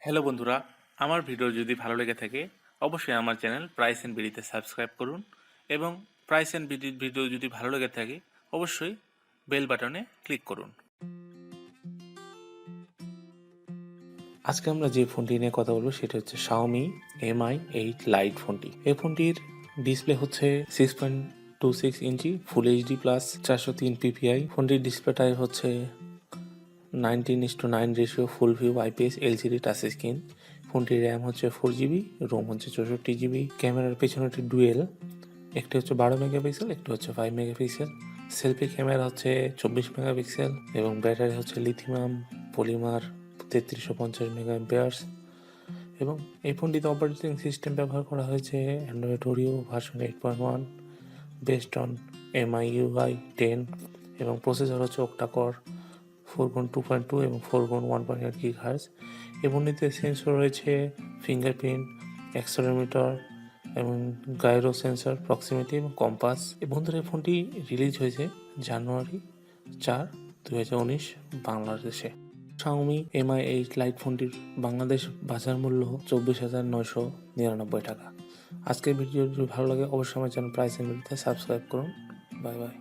Hello বন্ধুরা, আমার video যদি ভালো লেগে থাকে অবশ্যই আমার চ্যানেল প্রাইস অ্যান্ড বিডিতে সাবস্ক্রাইব করুন এবং প্রাইস অ্যান্ড বিডির ভিডিও যদি ভালো লেগে থাকে অবশ্যই বেল বাটনে ক্লিক করুন। আজকে আমরা যে ফোনটি নিয়ে কথা বলবো সেটা হচ্ছে Xiaomi Mi 8 Lite ফোনটি। এই ফোনটির ডিসপ্লে হচ্ছে 6.26 ইঞ্চি ফুল এইচডি প্লাস 403 ppi। ফোনটির ডিসপ্লে টাইপ হচ্ছে 19:9 রেশিও ফুল view IPS LCD touch screen. ফোনটির র্যাম হচ্ছে 4GB, রোম হচ্ছে 64GB। ক্যামেরার পেছনে একটি ডুয়েল, একটি হচ্ছে 12 মেগাপিক্সেল, একটি হচ্ছে 5 মেগাপিক্সেল। সেলফি ক্যামেরা হচ্ছে 24 মেগাপিক্সেল এবং ব্যাটারি হচ্ছে লিথিয়াম পলিমার 3350 মেগাঅ্যাম্পিয়ার্স। এবং এই ফোনটিতে অপারেটিং সিস্টেম ব্যবহার করা হয়েছে Android Oreo version 8.1 based on MIUI 10 এবং প্রসেসর হচ্ছে Octa-core 4.2.2 এবং 4.1.8 GHz। এই ফোনটিতে সেন্সর রয়েছে ফিঙ্গারপ্রিন্ট, অ্যাক্সেলেরোমিটার এবং গাইরো সেন্সর, প্রক্সিমিটি এবং কম্পাস। এই বন্ধুরা, এই ফোনটি রিলিজ হয়েছে জানুয়ারি 4, 2019 বাংলাদেশে। Xiaomi Mi 8 Lite ফোনটির বাংলাদেশ বাজার মূল্য 24,999 টাকা। আজকের ভিডিও যদি ভালো লাগে অবশ্যই আমার চ্যানেল প্রাইস এন্ড সাবস্ক্রাইব করুন। Bye bye.